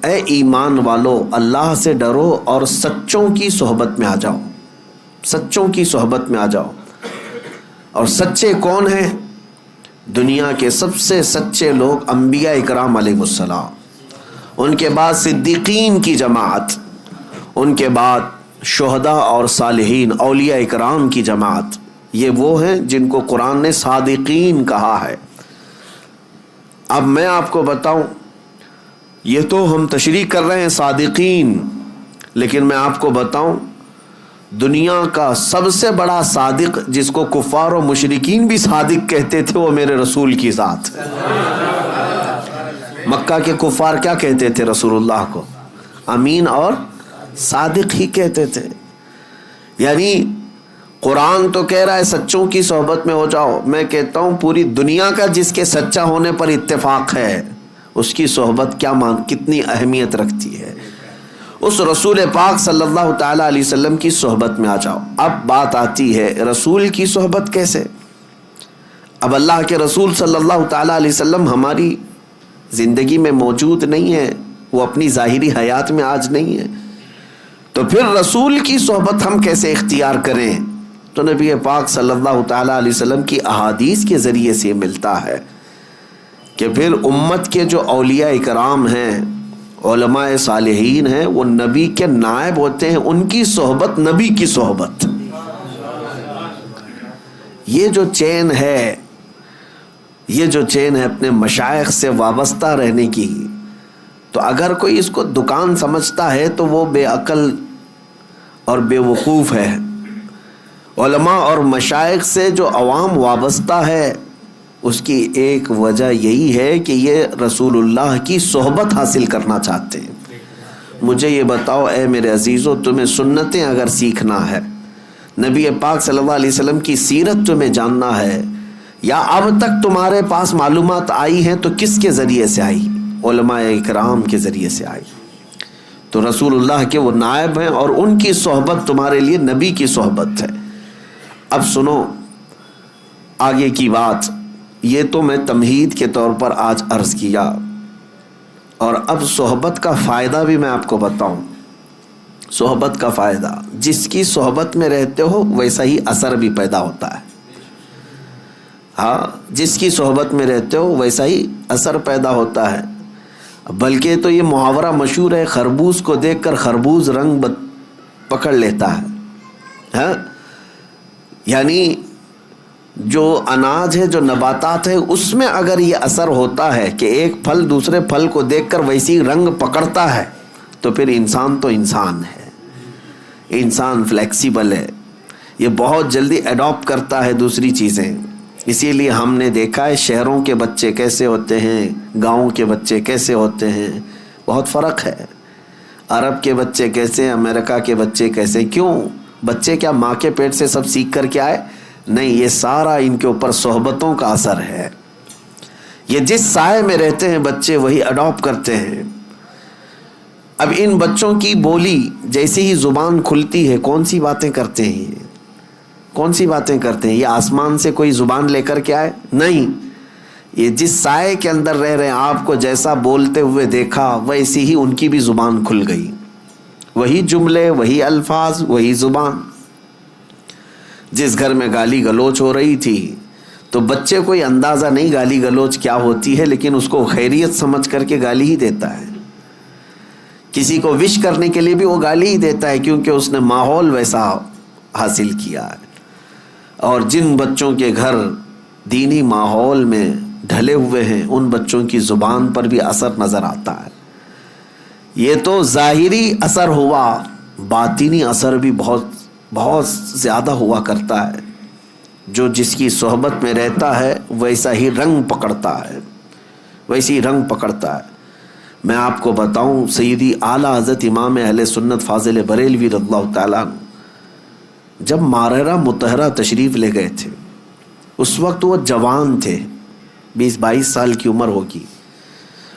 اے ایمان والو اللہ سے ڈرو اور سچوں کی صحبت میں آ جاؤ، سچوں کی صحبت میں آ جاؤ۔ اور سچے کون ہیں؟ دنیا کے سب سے سچے لوگ انبیاء اکرام علیہ السلام، ان کے بعد صدیقین کی جماعت، ان کے بعد شہداء اور صالحین اولیاء اکرام کی جماعت، یہ وہ ہیں جن کو قرآن نے صادقین کہا ہے۔ اب میں آپ کو بتاؤں، یہ تو ہم تشریح کر رہے ہیں صادقین، لیکن میں آپ کو بتاؤں دنیا کا سب سے بڑا صادق جس کو کفار و مشرکین بھی صادق کہتے تھے وہ میرے رسول کی ذات۔ مکہ کے کفار کیا کہتے تھے رسول اللہ کو؟ امین اور صادق ہی کہتے تھے۔ یعنی قرآن تو کہہ رہا ہے سچوں کی صحبت میں ہو جاؤ، میں کہتا ہوں پوری دنیا کا جس کے سچا ہونے پر اتفاق ہے اس کی صحبت کتنی اہمیت رکھتی ہے۔ اس رسول پاک صلی اللہ تعالی علیہ وسلم کی صحبت میں آ جاؤ۔ اب بات آتی ہے رسول کی صحبت کیسے؟ اب اللہ کے رسول صلی اللہ تعالی علیہ وسلم ہماری زندگی میں موجود نہیں ہے، وہ اپنی ظاہری حیات میں آج نہیں ہے، تو پھر رسول کی صحبت ہم کیسے اختیار کریں؟ تو نبی پاک صلی اللہ تعالی علیہ وسلم کی احادیث کے ذریعے سے ملتا ہے کہ پھر امت کے جو اولیاء اکرام ہیں، علماء صالحین ہیں، وہ نبی کے نائب ہوتے ہیں، ان کی صحبت نبی کی صحبت۔ یہ جو چین ہے اپنے مشائخ سے وابستہ رہنے کی، تو اگر کوئی اس کو دکان سمجھتا ہے تو وہ بے عقل اور بے وقوف ہے۔ علماء اور مشائخ سے جو عوام وابستہ ہے اس کی ایک وجہ یہی ہے کہ یہ رسول اللہ کی صحبت حاصل کرنا چاہتے ہیں۔ مجھے یہ بتاؤ اے میرے عزیزو، تمہیں سنتیں اگر سیکھنا ہے، نبی پاک صلی اللہ علیہ وسلم کی سیرت تمہیں جاننا ہے، یا اب تک تمہارے پاس معلومات آئی ہیں تو کس کے ذریعے سے آئی؟ علماء اکرام کے ذریعے سے آئی۔ تو رسول اللہ کے وہ نائب ہیں اور ان کی صحبت تمہارے لیے نبی کی صحبت ہے۔ اب سنو آگے کی بات، یہ تو میں تمہید کے طور پر آج عرض کیا، اور اب صحبت کا فائدہ بھی میں آپ کو بتاؤں۔ صحبت کا فائدہ، جس کی صحبت میں رہتے ہو ویسا ہی اثر بھی پیدا ہوتا ہے۔ ہاں، جس کی صحبت میں رہتے ہو ویسا ہی اثر پیدا ہوتا ہے۔ بلکہ تو یہ محاورہ مشہور ہے، خربوز کو دیکھ کر خربوز رنگ پکڑ لیتا ہے۔ ہاں، یعنی جو اناج ہے، جو نباتات ہے، اس میں اگر یہ اثر ہوتا ہے کہ ایک پھل دوسرے پھل کو دیکھ کر ویسی رنگ پکڑتا ہے، تو پھر انسان تو انسان ہے، انسان فلیکسیبل ہے، یہ بہت جلدی اڈاپٹ کرتا ہے دوسری چیزیں۔ اسی لیے ہم نے دیکھا ہے شہروں کے بچے کیسے ہوتے ہیں، گاؤں کے بچے کیسے ہوتے ہیں، بہت فرق ہے۔ عرب کے بچے کیسے، امریکہ کے بچے کیسے، کیوں؟ بچے کیا ماں کے پیٹ سے سب سیکھ کر کے آئے؟ نہیں، یہ سارا ان کے اوپر صحبتوں کا اثر ہے۔ یہ جس سائے میں رہتے ہیں بچے وہی اڈاپٹ کرتے ہیں۔ اب ان بچوں کی بولی جیسے ہی زبان کھلتی ہے، کون سی باتیں کرتے ہیں، کون سی باتیں کرتے ہیں؟ یہ آسمان سے کوئی زبان لے کر کے آئے؟ نہیں، یہ جس سائے کے اندر رہ رہے ہیں، آپ کو جیسا بولتے ہوئے دیکھا ویسی ہی ان کی بھی زبان کھل گئی، وہی جملے، وہی الفاظ، وہی زبان۔ جس گھر میں گالی گلوچ ہو رہی تھی تو بچے کوئی اندازہ نہیں گالی گلوچ کیا ہوتی ہے، لیکن اس کو خیریت سمجھ کر کے گالی ہی دیتا ہے۔ کسی کو وش کرنے کے لیے بھی وہ گالی ہی دیتا ہے، کیونکہ اس نے ماحول ویسا حاصل کیا ہے۔ اور جن بچوں کے گھر دینی ماحول میں ڈھلے ہوئے ہیں، ان بچوں کی زبان پر بھی اثر نظر آتا ہے۔ یہ تو ظاہری اثر ہوا، باطنی اثر بھی بہت زیادہ ہوا کرتا ہے۔ جو جس کی صحبت میں رہتا ہے ویسا ہی رنگ پکڑتا ہے، ویسی رنگ پکڑتا ہے۔ میں آپ کو بتاؤں، سیدی اعلیٰ حضرت امام اہل سنت فاضل بریلوی رضی اللہ تعالیٰ جب ماررہ مطہرہ تشریف لے گئے تھے، اس وقت وہ جوان تھے، 20-22 سال کی عمر ہوگی،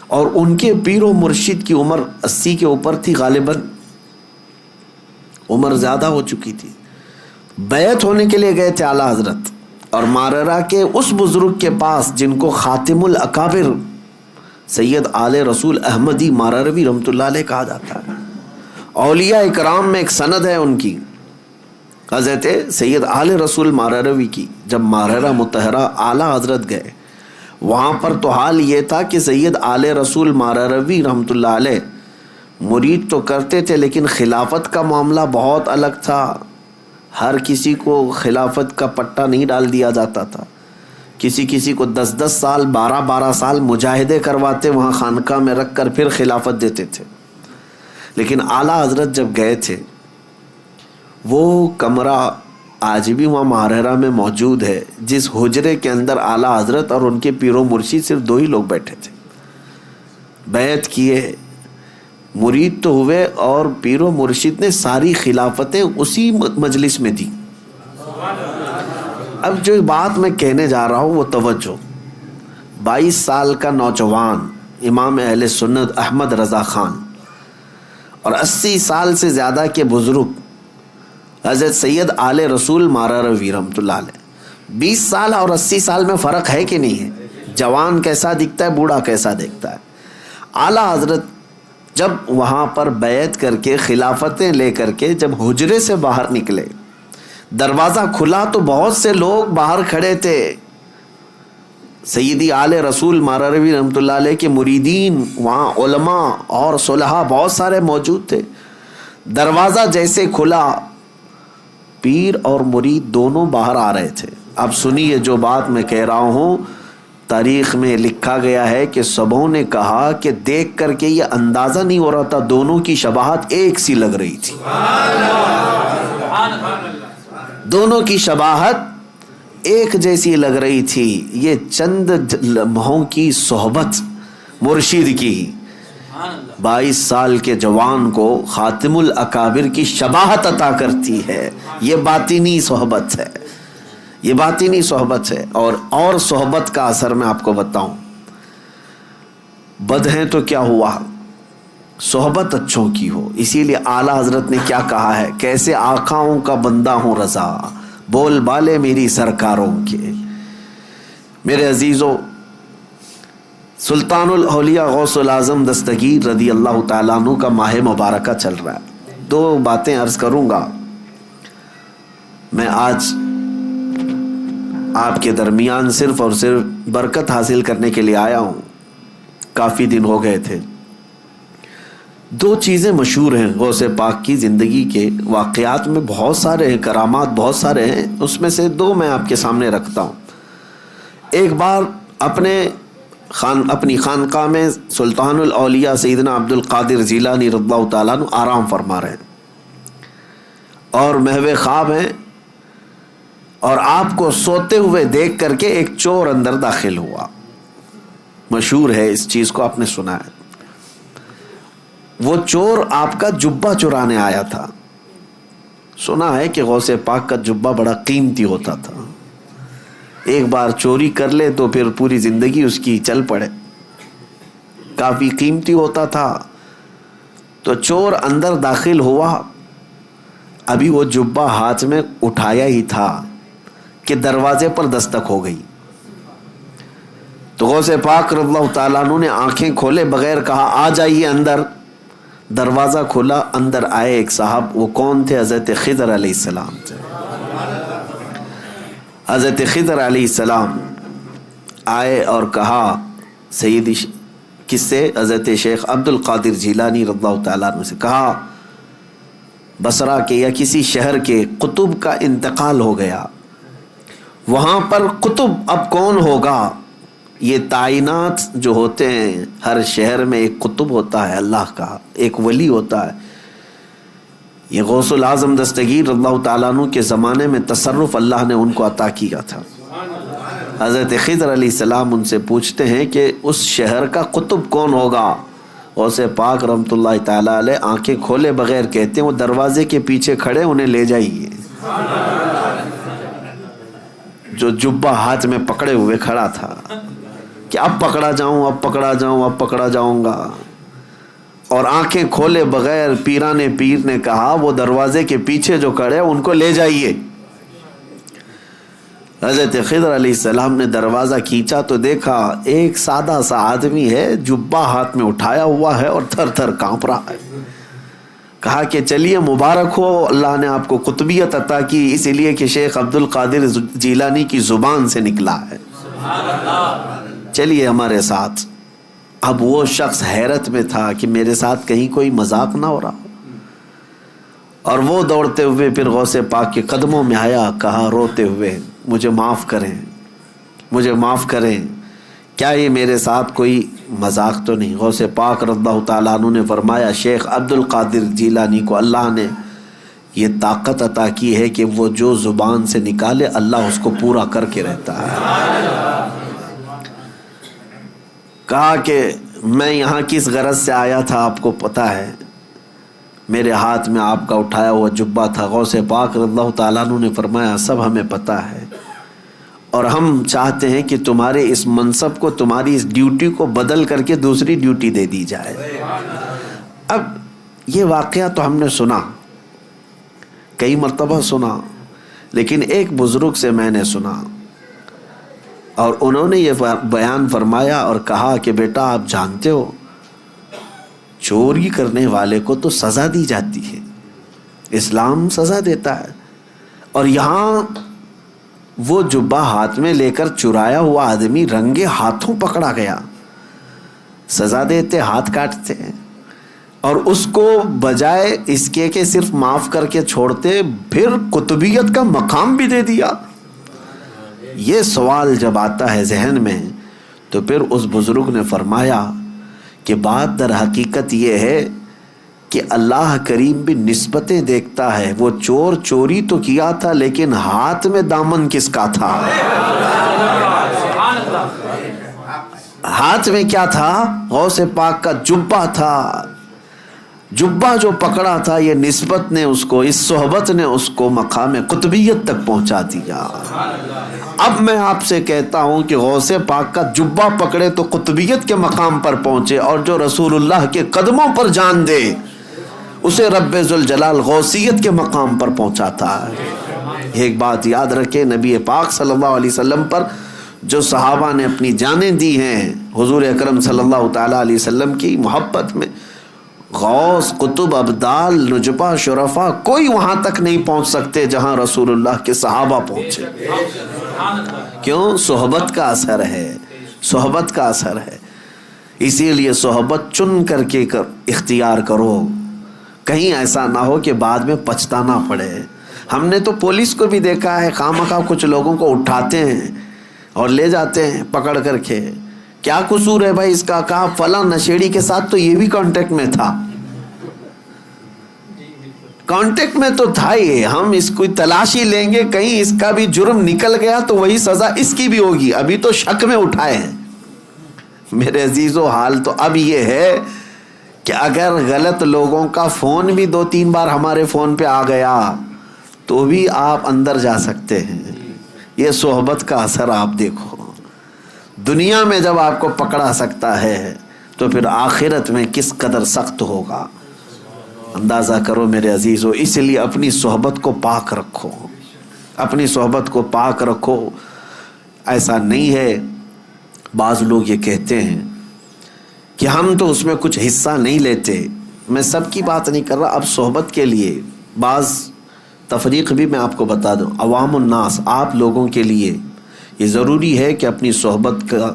اور ان کے پیر و مرشد کی عمر 80 کے اوپر تھی، غالباً عمر زیادہ ہو چکی تھی۔ بیعت ہونے کے لیے گئے تھے اعلیٰ حضرت، اور ماررہ کے اس بزرگ کے پاس جن کو خاتم الاکابر سید آل رسول احمدی ماراروی رحمۃ اللہ علیہ کہا جاتا ہے. اولیاء اکرام میں ایک سند ہے ان کی، حضرت سید آل رسول ماراروی کی. جب ماہرہ مطہرہ اعلیٰ حضرت گئے وہاں پر تو حال یہ تھا کہ سید آل رسول ماراروی رحمۃ اللہ علیہ مرید تو کرتے تھے لیکن خلافت کا معاملہ بہت الگ تھا. ہر کسی کو خلافت کا پٹا نہیں ڈال دیا جاتا تھا. کسی کو 10 سال 12 سال مجاہدے کرواتے وہاں خانقاہ میں رکھ کر پھر خلافت دیتے تھے. لیکن اعلیٰ حضرت جب گئے تھے وہ کمرہ آج بھی وہاں ماہرہ میں موجود ہے، جس حجرے کے اندر اعلیٰ حضرت اور ان کے پیر و مرشد صرف 2 ہی لوگ بیٹھے تھے. بیعت کیے، مرید تو ہوئے اور پیر و مرشد نے ساری خلافتیں اسی مجلس میں دی. اب جو بات میں کہنے جا رہا ہوں وہ توجہ. 22 سال کا نوجوان امام اہل سنت احمد رضا خان اور 80 سال سے زیادہ کے بزرگ حضرت سید آل رسول ماراروی رحمۃ اللہ علیہ. 20 سال اور 80 سال میں فرق ہے کہ نہیں ہے؟ جوان کیسا دکھتا ہے، بوڑھا کیسا دکھتا ہے. اعلیٰ حضرت جب وہاں پر بیعت کر کے خلافتیں لے کر کے جب حجرے سے باہر نکلے، دروازہ کھلا تو بہت سے لوگ باہر کھڑے تھے. سیدی آل رسول ماراروی رحمۃ اللہ علیہ کے مریدین، وہاں علماء اور صلحاء بہت سارے موجود تھے. دروازہ جیسے کھلا پیر اور مرید دونوں باہر آ رہے تھے. اب سنیے جو بات میں کہہ رہا ہوں، تاریخ میں لکھا گیا ہے کہ سبوں نے کہا کہ دیکھ کر کے یہ اندازہ نہیں ہو رہا تھا، دونوں کی شباہت ایک سی لگ رہی تھی. دونوں کی شباہت ایک جیسی لگ رہی تھی. یہ چند لمحوں کی صحبت مرشد کی 22 سال کے جوان کو خاتم الاکابر کی شباہت عطا کرتی ہے. یہ باطنی صحبت ہے، یہ باطنی صحبت ہے. اور صحبت کا اثر میں آپ کو بتاؤں، بد ہیں تو کیا ہوا، صحبت اچھوں کی ہو. اسی لیے اعلیٰ حضرت نے کیا کہا ہے، کیسے آقاؤں کا بندہ ہوں رضا، بول بالے میری سرکاروں کے. میرے عزیزو، سلطان الاولیاء غوث العظم دستگیر رضی اللہ تعالیٰ عنہ کا ماہ مبارکہ چل رہا ہے. 2 باتیں عرض کروں گا. میں آج آپ کے درمیان صرف اور صرف برکت حاصل کرنے کے لیے آیا ہوں. کافی دن ہو گئے تھے. 2 چیزیں مشہور ہیں غوث پاک کی زندگی کے واقعات میں، بہت سارے ہیں، کرامات بہت سارے ہیں، اس میں سے 2 میں آپ کے سامنے رکھتا ہوں. ایک بار اپنی خانقاہ میں سلطان الاولیاء سیدنا عبد القادر جیلانی رضی اللہ تعالیٰ عنہ آرام فرما رہے ہیں اور محو خواب ہیں، اور آپ کو سوتے ہوئے دیکھ کر کے ایک چور اندر داخل ہوا. مشہور ہے، اس چیز کو آپ نے سنا ہے. وہ چور آپ کا جبہ چرانے آیا تھا. سنا ہے کہ غوث پاک کا جبہ بڑا قیمتی ہوتا تھا، ایک بار چوری کر لے تو پھر پوری زندگی اس کی چل پڑے. کافی قیمتی ہوتا تھا. تو چور اندر داخل ہوا، ابھی وہ جبہ ہاتھ میں اٹھایا ہی تھا کہ دروازے پر دستک ہو گئی. تو غوث پاک رضی اللہ تعالیٰ عنہ نے آنکھیں کھولے بغیر کہا آ جائیے اندر. دروازہ کھولا، اندر آئے ایک صاحب. وہ کون تھے؟ حضرت خضر علیہ السلام تھے. حضرت خضر علیہ السلام آئے اور کہا سیدی، کس سے؟ حضرت شیخ عبد القادر جیلانی رضی اللہ تعالیٰ عنہ سے. کہا بصرہ کے یا کسی شہر کے قطب کا انتقال ہو گیا، وہاں پر قطب اب کون ہوگا؟ یہ تعینات جو ہوتے ہیں، ہر شہر میں ایک قطب ہوتا ہے اللہ کا، ایک ولی ہوتا ہے. یہ غوث العظم دستگیر رضی اللہ تعالیٰ عنہ کے زمانے میں تصرف اللہ نے ان کو عطا کیا تھا. حضرت خضر علیہ السلام ان سے پوچھتے ہیں کہ اس شہر کا قطب کون ہوگا؟ غوث پاک رحمۃ اللہ تعالیٰ علیہ آنکھیں کھولے بغیر کہتے ہیں وہ دروازے کے پیچھے کھڑے، انہیں لے جائیے. جو جبہ ہاتھ میں پکڑے ہوئے کھڑا تھا کہ اب پکڑا جاؤں، اب پکڑا جاؤں، اب پکڑا جاؤں گا. اور آنکھیں کھولے بغیر پیران پیر نے کہا وہ دروازے کے پیچھے جو کھڑے ان کو لے جائیے. حضرت خضر علیہ السلام نے دروازہ کھینچا تو دیکھا ایک سادہ سا آدمی ہے، جبہ ہاتھ میں اٹھایا ہوا ہے اور تھر تھر کانپ رہا ہے۔ کہا کہ چلیے مبارک ہو، اللہ نے آپ کو قطبیت عطا کی، اسی لیے کہ شیخ عبد القادر جیلانی کی زبان سے نکلا ہے، چلیے ہمارے ساتھ۔ اب وہ شخص حیرت میں تھا کہ میرے ساتھ کہیں کوئی مذاق نہ ہو رہا، اور وہ دوڑتے ہوئے پھر غوث پاک کے قدموں میں آیا، کہا روتے ہوئے مجھے معاف کریں، مجھے معاف کریں، کیا یہ میرے ساتھ کوئی مذاق تو نہیں؟ غوث پاک رضی اللہ تعالیٰ عنہ نے فرمایا شیخ عبد القادر جیلانی کو اللہ نے یہ طاقت عطا کی ہے کہ وہ جو زبان سے نکالے اللہ اس کو پورا کر کے رہتا ہے۔ کہا کہ میں یہاں کس غرض سے آیا تھا آپ کو پتہ ہے؟ میرے ہاتھ میں آپ کا اٹھایا ہوا جبہ تھا۔ غوث پاک رضی اللہ تعالیٰ عنہ نے فرمایا سب ہمیں پتہ ہے، اور ہم چاہتے ہیں کہ تمہارے اس منصب کو، تمہاری اس ڈیوٹی کو بدل کر کے دوسری ڈیوٹی دے دی جائے۔ اب یہ واقعہ تو ہم نے سنا، کئی مرتبہ سنا، لیکن ایک بزرگ سے میں نے سنا، اور انہوں نے یہ بیان فرمایا اور کہا کہ بیٹا آپ جانتے ہو چوری کرنے والے کو تو سزا دی جاتی ہے، اسلام سزا دیتا ہے، اور یہاں وہ جبہ ہاتھ میں لے کر چرایا ہوا آدمی رنگے ہاتھوں پکڑا گیا، سزا دیتے ہاتھ کاٹتے ہیں، اور اس کو بجائے اس کے کہ صرف معاف کر کے چھوڑتے پھر قطبیت کا مقام بھی دے دیا۔ یہ سوال جب آتا ہے ذہن میں تو پھر اس بزرگ نے فرمایا کہ بات در حقیقت یہ ہے کہ اللہ کریم بھی نسبتیں دیکھتا ہے، وہ چور چوری تو کیا تھا لیکن ہاتھ میں دامن کس کا تھا؟ ہاتھ میں کیا تھا؟ غوث پاک کا جبہ تھا، جبہ جو پکڑا تھا یہ نسبت نے اس کو، اس صحبت نے اس کو مقام قطبیت تک پہنچا دیا۔ اب میں آپ سے کہتا ہوں کہ غوث پاک کا جبہ پکڑے تو قطبیت کے مقام پر پہنچے، اور جو رسول اللہ کے قدموں پر جان دے اسے رب ذوالجلال غوثیت کے مقام پر پہنچاتا ہے۔ ایک بات یاد رکھیں، نبی پاک صلی اللہ علیہ وسلم پر جو صحابہ نے اپنی جانیں دی ہیں حضور اکرم صلی اللہ تعالیٰ علیہ وسلم کی محبت میں، غوث، قطب، ابدال، نجبہ، شرفا کوئی وہاں تک نہیں پہنچ سکتے جہاں رسول اللہ کے صحابہ پہنچے۔ کیوں؟ صحبت کا اثر ہے، صحبت کا اثر ہے، اسی لیے صحبت چن کر کے اختیار کرو، کہیں ایسا نہ ہو کہ بعد میں پچھتانا پڑے۔ ہم نے تو پولیس کو بھی دیکھا ہے، خواہ کچھ لوگوں کو اٹھاتے ہیں اور لے جاتے ہیں پکڑ کر کے، کیا قصور ہے بھائی اس کا؟ کہا فلاں نشیڑی کے ساتھ تو یہ بھی کانٹیکٹ میں تھا، کانٹیکٹ میں تو تھا ہی، ہم اس کو تلاشی لیں گے، کہیں اس کا بھی جرم نکل گیا تو وہی سزا اس کی بھی ہوگی، ابھی تو شک میں اٹھائے ہیں۔ میرے عزیزو حال تو اب یہ ہے کہ اگر غلط لوگوں کا فون بھی 2-3 بار ہمارے فون پہ آ گیا تو بھی آپ اندر جا سکتے ہیں۔ یہ صحبت کا اثر آپ دیکھو، دنیا میں جب آپ کو پکڑا سکتا ہے تو پھر آخرت میں کس قدر سخت ہوگا، اندازہ کرو میرے عزیزو۔ اس لیے اپنی صحبت کو پاک رکھو، اپنی صحبت کو پاک رکھو۔ ایسا نہیں ہے، بعض لوگ یہ کہتے ہیں کہ ہم تو اس میں کچھ حصہ نہیں لیتے، میں سب کی بات نہیں کر رہا، اب صحبت کے لیے بعض تفریق بھی میں آپ کو بتا دوں، عوام الناس، آپ لوگوں کے لیے یہ ضروری ہے کہ اپنی صحبت کا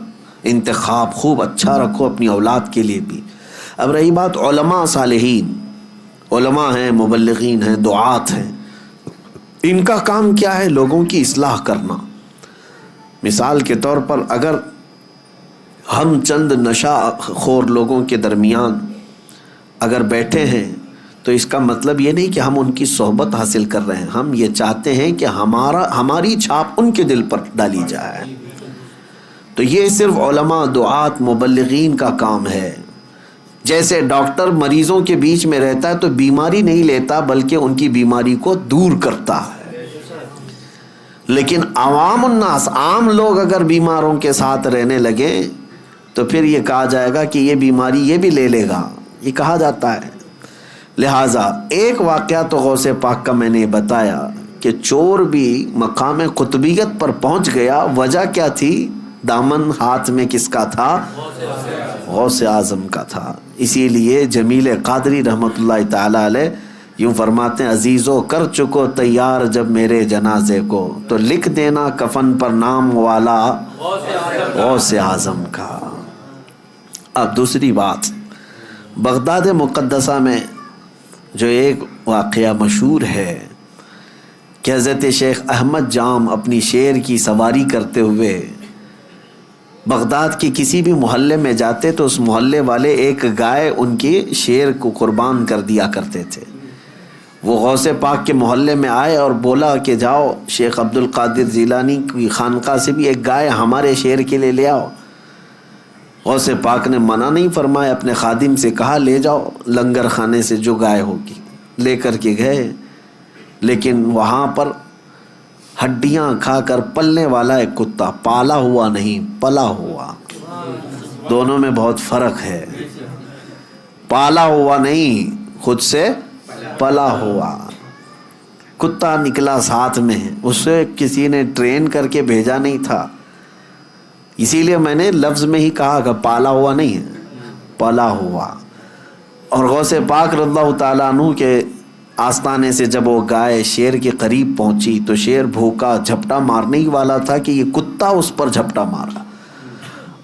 انتخاب خوب اچھا رکھو، اپنی اولاد کے لیے بھی۔ اب رہی بات علماء صالحین، علماء ہیں، مبلغین ہیں، دعات ہیں، ان کا کام کیا ہے؟ لوگوں کی اصلاح کرنا۔ مثال کے طور پر اگر ہم چند نشہ خور لوگوں کے درمیان اگر بیٹھے ہیں تو اس کا مطلب یہ نہیں کہ ہم ان کی صحبت حاصل کر رہے ہیں، ہم یہ چاہتے ہیں کہ ہماری چھاپ ان کے دل پر ڈالی جائے۔ تو یہ صرف علماء، دعات، مبلغین کا کام ہے۔ جیسے ڈاکٹر مریضوں کے بیچ میں رہتا ہے تو بیماری نہیں لیتا بلکہ ان کی بیماری کو دور کرتا ہے، لیکن عوام الناس، عام لوگ اگر بیماروں کے ساتھ رہنے لگے تو پھر یہ کہا جائے گا کہ یہ بیماری یہ بھی لے لے گا، یہ کہا جاتا ہے۔ لہٰذا ایک واقعہ تو غوث پاک کا میں نے بتایا کہ چور بھی مقام قطبیت پر پہنچ گیا. وجہ کیا تھی؟ دامن ہاتھ میں کس کا تھا؟ غوث اعظم کا تھا. اسی لیے جمیل قادری رحمۃ اللہ تعالی علیہ یوں فرماتے ہیں عزیزو کر چکو تیار جب میرے جنازے کو تو لکھ دینا کفن پر نام والا غوث اعظم کا. اب دوسری بات، بغداد مقدسہ میں جو ایک واقعہ مشہور ہے کہ حضرت شیخ احمد جام اپنی شیر کی سواری کرتے ہوئے بغداد کے کسی بھی محلے میں جاتے تو اس محلے والے ایک گائے ان کی شیر کو قربان کر دیا کرتے تھے. وہ غوث پاک کے محلے میں آئے اور بولا کہ جاؤ شیخ عبد القادر جیلانی کی خانقاہ سے بھی ایک گائے ہمارے شیر کے لیے لے آؤ. غوث پاک نے منع نہیں فرمایا، اپنے خادم سے کہا لے جاؤ لنگر خانے سے جو گائے ہوگی. لے کر کے گئے، لیکن وہاں پر ہڈیاں کھا کر پلنے والا ایک کتا، پالا ہوا نہیں پلا ہوا، دونوں میں بہت فرق ہے. پالا ہوا نہیں، خود سے پلا ہوا کتا نکلا ساتھ میں، اسے کسی نے ٹرین کر کے بھیجا نہیں تھا. اسی لیے میں نے لفظ میں ہی کہا کہ پالا ہوا نہیں ہے، پلا ہوا. اور غوث پاک رضی اللہ تعالیٰ عنہ کے آستانے سے جب وہ گائے شیر کے قریب پہنچی تو شیر بھوکا جھپٹا مارنے ہی والا تھا کہ یہ کتا اس پر جھپٹا مارا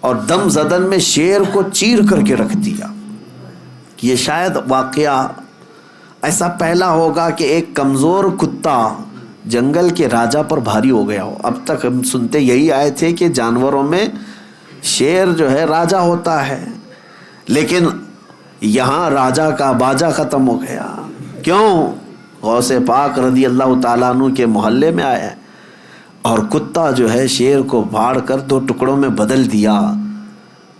اور دم زدن میں شیر کو چیر کر کے رکھ دیا. یہ شاید واقعہ ایسا پہلا ہوگا کہ ایک کمزور کتا جنگل کے راجا پر بھاری ہو گیا ہو. اب تک ہم سنتے یہی آئے تھے کہ جانوروں میں شیر جو ہے راجا ہوتا ہے، لیکن یہاں راجا کا باجا ختم ہو گیا. کیوں؟ غوث پاک رضی اللہ تعالیٰ عنہ کے محلے میں آیا اور کتا جو ہے شیر کو پھاڑ کر 2 ٹکڑوں میں بدل دیا.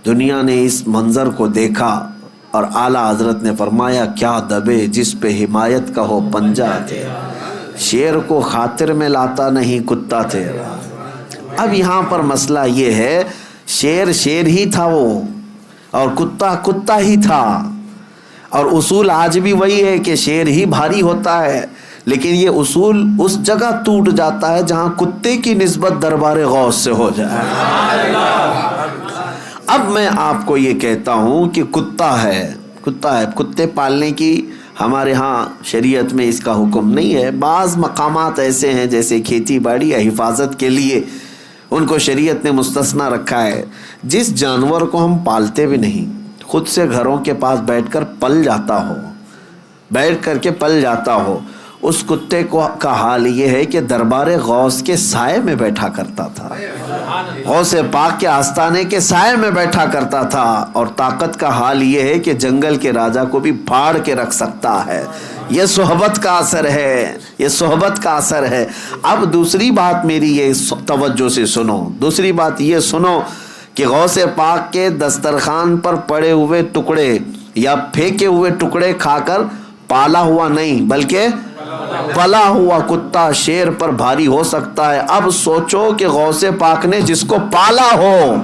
دنیا نے اس منظر کو دیکھا اور اعلیٰ حضرت نے فرمایا کیا دبے جس پہ حمایت کا ہو پنجہ تیرا، شیر کو خاطر میں لاتا نہیں کتا تیرا. اب یہاں پر مسئلہ یہ ہے، شیر شیر ہی تھا وہ اور کتا کتا ہی تھا، اور اصول آج بھی وہی ہے کہ شیر ہی بھاری ہوتا ہے، لیکن یہ اصول اس جگہ ٹوٹ جاتا ہے جہاں کتے کی نسبت دربار غوث سے ہو جائے. اب میں آپ کو یہ کہتا ہوں کہ کتا ہے کتے پالنے کی ہمارے ہاں شریعت میں اس کا حکم نہیں ہے. بعض مقامات ایسے ہیں جیسے کھیتی باڑی یا حفاظت کے لیے ان کو شریعت نے مستثنا رکھا ہے. جس جانور کو ہم پالتے بھی نہیں، خود سے گھروں کے پاس بیٹھ کر پل جاتا ہو، اس کتے کو کا حال یہ ہے کہ دربار غوث کے سائے میں بیٹھا کرتا تھا، غوث پاک کے آستانے کے سائے میں بیٹھا کرتا تھا، اور طاقت کا حال یہ ہے کہ جنگل کے راجا کو بھی پھاڑ کے رکھ سکتا ہے. یہ صحبت کا اثر ہے. اب دوسری بات میری یہ توجہ سے سنو، دوسری بات یہ سنو کہ غوث پاک کے دسترخوان پر پڑے ہوئے ٹکڑے یا پھینکے ہوئے ٹکڑے کھا کر پالا ہوا نہیں بلکہ پلا ہوا کتا شیر پر بھاری ہو سکتا ہے. اب سوچو کہ غوث پاک نے جس کو پالا ہو،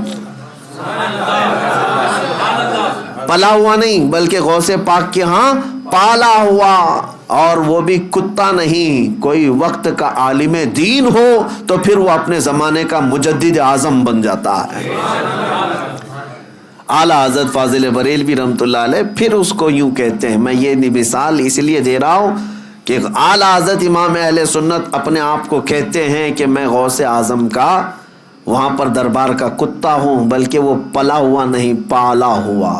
پلا ہوا نہیں بلکہ غوث پاک کے ہاں پالا ہوا، اور وہ بھی کتا نہیں، کوئی وقت کا عالم دین ہو تو پھر وہ اپنے زمانے کا مجدد اعظم بن جاتا ہے. اعلیٰ حضرت فاضل بریلوی رحمۃ اللہ علیہ پھر اس کو یوں کہتے ہیں، میں یہ مثال اس لیے دے رہا ہوں کہ اعلیٰ حضرت امام اہل سنت اپنے آپ کو کہتے ہیں کہ میں غوث اعظم کا وہاں پر دربار کا کتا ہوں، بلکہ وہ پلا ہوا نہیں پالا ہوا.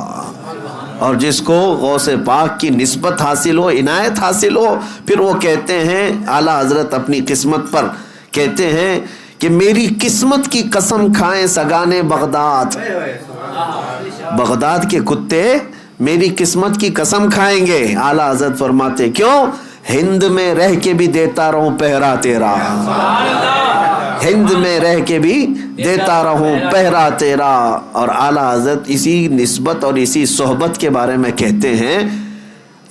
اور جس کو غوث پاک کی نسبت حاصل ہو، عنایت حاصل ہو، پھر وہ کہتے ہیں اعلیٰ حضرت اپنی قسمت پر کہتے ہیں کہ میری قسمت کی قسم کھائیں سگانے بغداد کے کتے میری قسمت کی قسم کھائیں گے. اعلیٰ حضرت فرماتے کیوں؟ ہند میں رہ کے بھی دیتا رہوں پہرا تیرا، ہند میں رہ کے بھی دیتا رہوں پہرا تیرا. اور اعلیٰ حضرت اسی نسبت اور اسی صحبت کے بارے میں کہتے ہیں،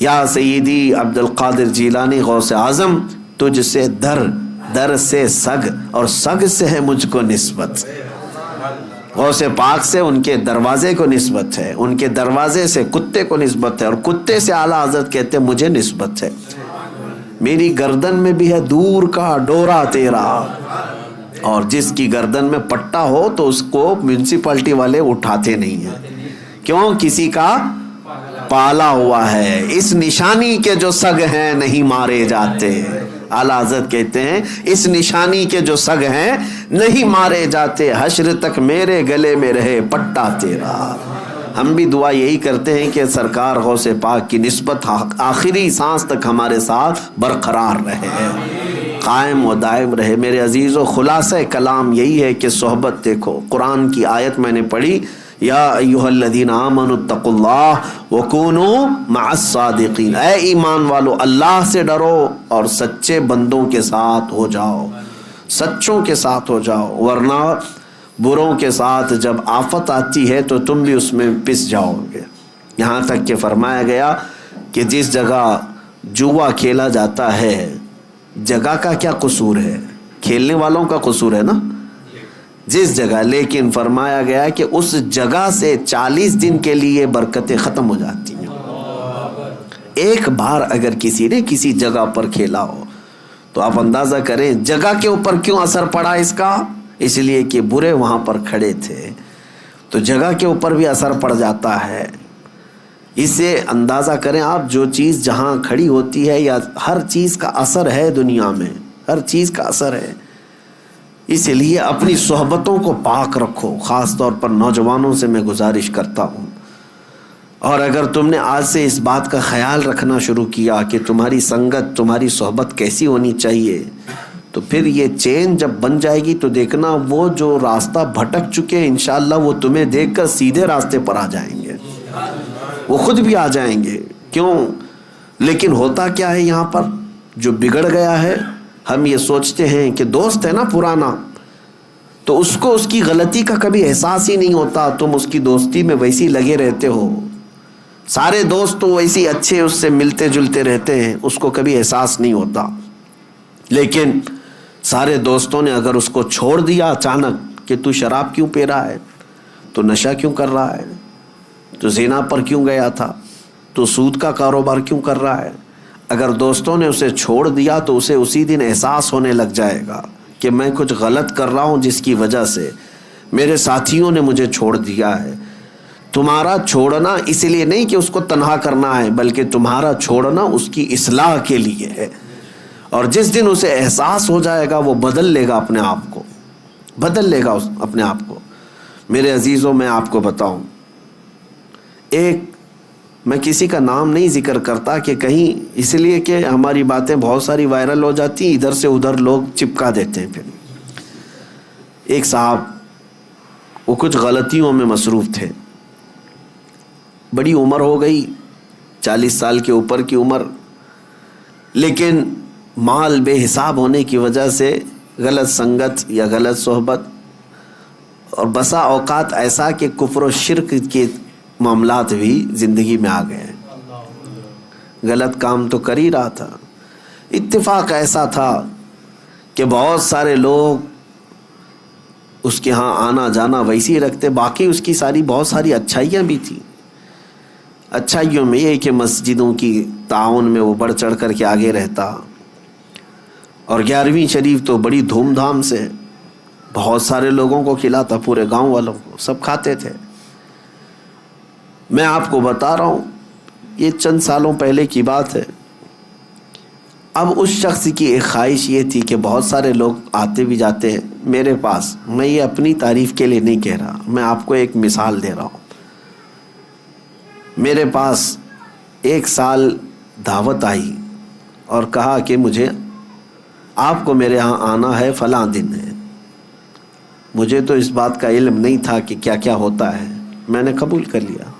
یا سیدی عبد القادر جیلانی غوث اعظم، تجھ سے در سے سگ اور سگ سے ہے مجھ کو نسبت. غوث پاک سے ان کے دروازے کو نسبت ہے، ان کے دروازے سے کتے کو نسبت ہے، اور کتے سے اعلیٰ حضرت کہتے ہیں مجھے نسبت ہے. میری گردن میں بھی ہے دور کا ڈورا تیرا. اور جس کی گردن میں پٹا ہو تو اس کو میونسپلٹی والے اٹھاتے نہیں ہیں. کیوں؟ کسی کا پالا ہوا ہے. اس نشانی کے جو سگ ہیں نہیں مارے جاتے. اعلیٰ حضرت کہتے ہیں اس نشانی کے جو سگ ہیں نہیں مارے جاتے. حشر تک میرے گلے میں رہے پٹا تیرا. ہم بھی دعا یہی کرتے ہیں کہ سرکار غوث پاک کی نسبت آخری سانس تک ہمارے ساتھ برقرار رہے، قائم و دائم رہے. میرے عزیزو، خلاصہ کلام یہی ہے کہ صحبت دیکھو. قرآن کی آیت میں نے پڑھی، یا ایھا الذین آمنوا اتقوا اللہ وکونوا مع الصادقین. اے ایمان والو، اللہ سے ڈرو اور سچے بندوں کے ساتھ ہو جاؤ، سچوں کے ساتھ ہو جاؤ، ورنہ بروں کے ساتھ جب آفت آتی ہے تو تم بھی اس میں پس جاؤ گے. یہاں تک کہ فرمایا گیا کہ جس جگہ جوا کھیلا جاتا ہے، جگہ کا کیا قصور ہے؟ کھیلنے والوں کا قصور ہے نا، جس جگہ. لیکن فرمایا گیا کہ اس جگہ سے 40 دن کے لیے برکتیں ختم ہو جاتی ہیں. ایک بار اگر کسی نے کسی جگہ پر کھیلا ہو تو آپ اندازہ کریں جگہ کے اوپر کیوں اثر پڑا اس کا. اس لیے کہ برے وہاں پر کھڑے تھے، تو جگہ کے اوپر بھی اثر پڑ جاتا ہے. اسے اندازہ کریں آپ، جو چیز جہاں کھڑی ہوتی ہے، یا ہر چیز کا اثر ہے دنیا میں، ہر چیز کا اثر ہے. اس لیے اپنی صحبتوں کو پاک رکھو. خاص طور پر نوجوانوں سے میں گزارش کرتا ہوں. اور اگر تم نے آج سے اس بات کا خیال رکھنا شروع کیا کہ تمہاری سنگت، تمہاری صحبت کیسی ہونی چاہیے، تو پھر یہ چین جب بن جائے گی تو دیکھنا وہ جو راستہ بھٹک چکے ہیں انشاءاللہ وہ تمہیں دیکھ کر سیدھے راستے پر آ جائیں گے، وہ خود بھی آ جائیں گے. کیوں؟ لیکن ہوتا کیا ہے یہاں پر جو بگڑ گیا ہے، ہم یہ سوچتے ہیں کہ دوست ہے نا پرانا، تو اس کو اس کی غلطی کا کبھی احساس ہی نہیں ہوتا. تم اس کی دوستی میں ویسی لگے رہتے ہو، سارے دوست تو ویسی اچھے اس سے ملتے جلتے رہتے ہیں، اس کو کبھی احساس نہیں ہوتا. لیکن سارے دوستوں نے اگر اس کو چھوڑ دیا اچانک کہ تو شراب کیوں پی رہا ہے، تو نشہ کیوں کر رہا ہے، تو زنا پر کیوں گیا تھا، تو سود کا کاروبار کیوں کر رہا ہے، اگر دوستوں نے اسے چھوڑ دیا تو اسے اسی دن احساس ہونے لگ جائے گا کہ میں کچھ غلط کر رہا ہوں جس کی وجہ سے میرے ساتھیوں نے مجھے چھوڑ دیا ہے. تمہارا چھوڑنا اس لیے نہیں کہ اس کو تنہا کرنا ہے، بلکہ تمہارا چھوڑنا اس کی اصلاح کے لیے ہے. اور جس دن اسے احساس ہو جائے گا وہ بدل لے گا اپنے آپ کو، بدل لے گا اپنے آپ کو. میرے عزیزوں، میں آپ کو بتاؤں، میں کسی کا نام نہیں ذکر کرتا کہ کہیں، اس لیے کہ ہماری باتیں بہت ساری وائرل ہو جاتی ہیں، ادھر سے ادھر لوگ چپکا دیتے ہیں. پھر ایک صاحب وہ کچھ غلطیوں میں مصروف تھے، بڑی عمر ہو گئی، 40 سال کے اوپر کی عمر، لیکن مال بے حساب ہونے کی وجہ سے غلط سنگت یا غلط صحبت، اور بسا اوقات ایسا کہ کفر و شرک کے معاملات بھی زندگی میں آ گئے. غلط کام تو کر ہی رہا تھا. اتفاق ایسا تھا کہ بہت سارے لوگ اس کے ہاں آنا جانا ویسے ہی رکھتے، باقی اس کی بہت ساری اچھائیاں بھی تھیں. اچھائیوں میں یہ کہ مسجدوں کی تعاون میں وہ بڑھ چڑھ کر کے آگے رہتا، اور 11ویں شریف تو بڑی دھوم دھام سے بہت سارے لوگوں کو کھلاتا، پورے گاؤں والوں کو، سب کھاتے تھے. میں آپ کو بتا رہا ہوں، یہ چند سالوں پہلے کی بات ہے. اب اس شخص کی ایک خواہش یہ تھی کہ بہت سارے لوگ آتے بھی جاتے ہیں میرے پاس، میں یہ اپنی تعریف کے لیے نہیں کہہ رہا، میں آپ کو ایک مثال دے رہا ہوں. میرے پاس ایک سال دعوت آئی اور کہا کہ مجھے آپ کو میرے ہاں آنا ہے، فلاں دن ہے. مجھے تو اس بات کا علم نہیں تھا کہ کیا کیا ہوتا ہے، میں نے قبول کر لیا.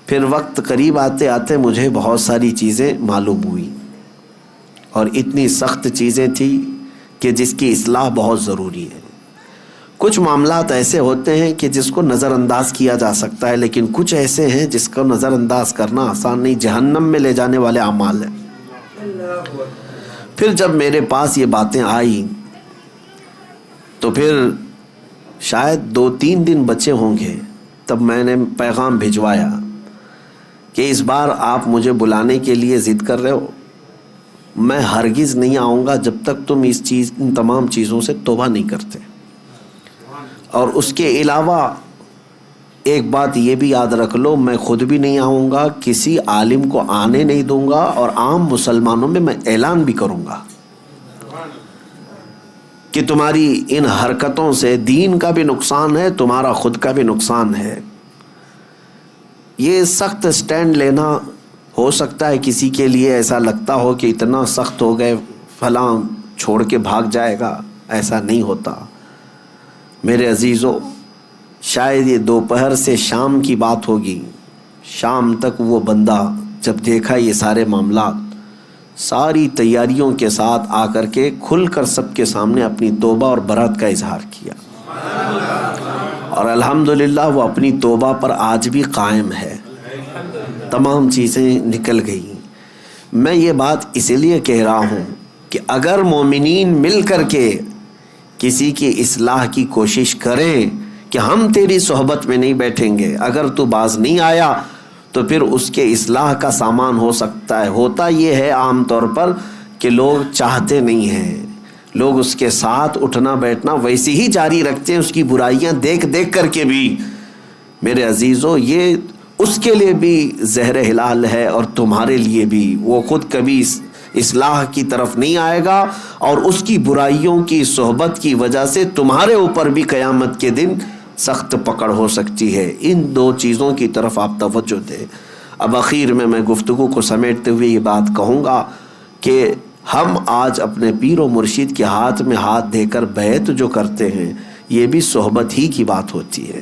پھر وقت قریب آتے آتے مجھے بہت ساری چیزیں معلوم ہوئی، اور اتنی سخت چیزیں تھیں کہ جس کی اصلاح بہت ضروری ہے. کچھ معاملات ایسے ہوتے ہیں کہ جس کو نظر انداز کیا جا سکتا ہے، لیکن کچھ ایسے ہیں جس کو نظر انداز کرنا آسان نہیں، جہنم میں لے جانے والے اعمال ہیں. پھر جب میرے پاس یہ باتیں آئیں تو پھر شاید 2-3 دن بچے ہوں گے، تب میں نے پیغام بھجوایا کہ اس بار آپ مجھے بلانے کے لیے ضد کر رہے ہو، میں ہرگز نہیں آؤں گا جب تک تم ان تمام چیزوں سے توبہ نہیں کرتے. اور اس کے علاوہ ایک بات یہ بھی یاد رکھ لو، میں خود بھی نہیں آؤں گا، کسی عالم کو آنے نہیں دوں گا، اور عام مسلمانوں میں اعلان بھی کروں گا کہ تمہاری ان حرکتوں سے دین کا بھی نقصان ہے، تمہارا خود کا بھی نقصان ہے. یہ سخت سٹینڈ لینا ہو سکتا ہے کسی کے لیے ایسا لگتا ہو کہ اتنا سخت ہو گئے فلاں چھوڑ کے بھاگ جائے گا، ایسا نہیں ہوتا. میرے عزیزو، شاید یہ دوپہر سے شام کی بات ہوگی، شام تک وہ بندہ جب دیکھا یہ سارے معاملات، ساری تیاریوں کے ساتھ آ کر کے کھل کر سب کے سامنے اپنی توبہ اور برات کا اظہار کیا، اور الحمدللہ وہ اپنی توبہ پر آج بھی قائم ہے. تمام چیزیں نکل گئی. میں یہ بات اسی لیے کہہ رہا ہوں کہ اگر مومنین مل کر کے کسی کی اصلاح کی کوشش کریں کہ ہم تیری صحبت میں نہیں بیٹھیں گے، اگر تو باز نہیں آیا تو پھر اس کے اصلاح کا سامان ہو سکتا ہے. ہوتا یہ ہے عام طور پر کہ لوگ چاہتے نہیں ہیں، لوگ اس کے ساتھ اٹھنا بیٹھنا ویسے ہی جاری رکھتے ہیں، اس کی برائیاں دیکھ دیکھ کر کے بھی. میرے عزیزو، یہ اس کے لیے بھی زہر ہلال ہے اور تمہارے لیے بھی. وہ خود کبھی اصلاح کی طرف نہیں آئے گا، اور اس کی برائیوں کی صحبت کی وجہ سے تمہارے اوپر بھی قیامت کے دن سخت پکڑ ہو سکتی ہے. ان دو چیزوں کی طرف آپ توجہ دیں. اب اخیر میں گفتگو کو سمیٹتے ہوئے یہ بات کہوں گا کہ ہم آج اپنے پیر و مرشد کے ہاتھ میں ہاتھ دے کر بیعت جو کرتے ہیں، یہ بھی صحبت ہی کی بات ہوتی ہے.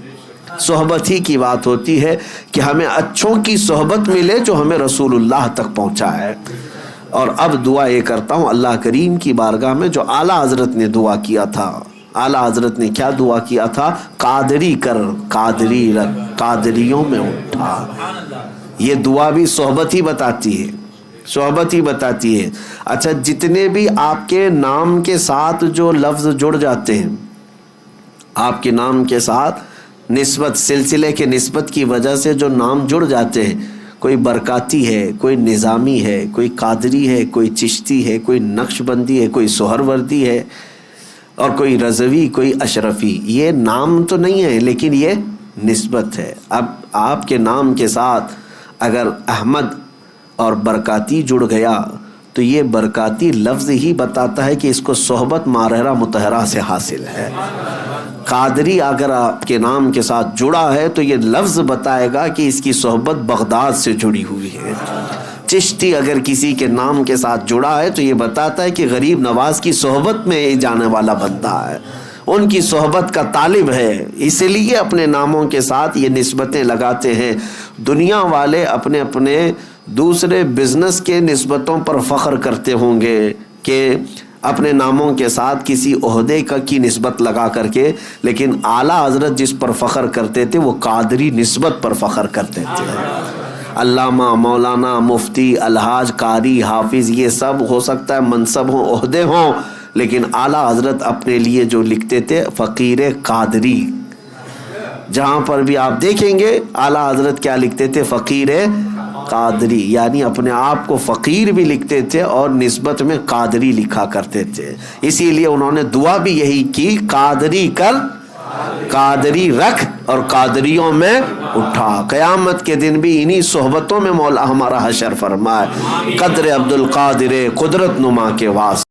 صحبت ہی کی بات ہوتی ہے کہ ہمیں اچھوں کی صحبت ملے جو ہمیں رسول اللہ تک پہنچا ہے. اور اب دعا یہ کرتا ہوں اللہ کریم کی بارگاہ میں، جو اعلیٰ حضرت نے دعا کیا تھا. اعلیٰ حضرت نے کیا دعا کیا تھا؟ قادری کر، قادری رکھ، قادریوں میں اٹھا. یہ دعا بھی صحبت ہی بتاتی ہے، صحبت ہی بتاتی ہے. اچھا، جتنے بھی آپ کے نام کے ساتھ جو لفظ جڑ جاتے ہیں، آپ کے نام کے ساتھ نسبت، سلسلے کے نسبت کی وجہ سے جو نام جڑ جاتے ہیں، کوئی برکاتی ہے، کوئی نظامی ہے، کوئی قادری ہے، کوئی چشتی ہے، کوئی نقش بندی ہے، کوئی سہروردی ہے، اور کوئی رضوی، کوئی اشرفی. یہ نام تو نہیں ہے لیکن یہ نسبت ہے. اب آپ کے نام کے ساتھ اگر احمد اور برکاتی جڑ گیا تو یہ برکاتی لفظ ہی بتاتا ہے کہ اس کو صحبت ماہرہ مطہرہ سے حاصل ہے. قادری اگر آپ کے نام کے ساتھ جڑا ہے تو یہ لفظ بتائے گا کہ اس کی صحبت بغداد سے جڑی ہوئی ہے. چشتی اگر کسی کے نام کے ساتھ جڑا ہے تو یہ بتاتا ہے کہ غریب نواز کی صحبت میں جانے والا بندہ ہے، ان کی صحبت کا طالب ہے. اسی لیے اپنے ناموں کے ساتھ یہ نسبتیں لگاتے ہیں. دنیا والے اپنے اپنے دوسرے بزنس کے نسبتوں پر فخر کرتے ہوں گے کہ اپنے ناموں کے ساتھ کسی عہدے کی نسبت لگا کر کے، لیکن اعلیٰ حضرت جس پر فخر کرتے تھے وہ قادری نسبت پر فخر کرتے تھے. علامہ، مولانا، مفتی، الحاج، قاری، حافظ، یہ سب ہو سکتا ہے منصب ہوں، عہدے ہوں، لیکن اعلیٰ حضرت اپنے لیے جو لکھتے تھے فقیر قادری. جہاں پر بھی آپ دیکھیں گے اعلیٰ حضرت کیا لکھتے تھے؟ فقیر قادری. یعنی اپنے آپ کو فقیر بھی لکھتے تھے اور نسبت میں قادری لکھا کرتے تھے. اسی لیے انہوں نے دعا بھی یہی کی، قادری کر، قادری رکھ، اور قادریوں میں اٹھا. قیامت کے دن بھی انہی صحبتوں میں مولا ہمارا حشر فرمائے. قدر عبد القادر قدرت نما کے واسطے.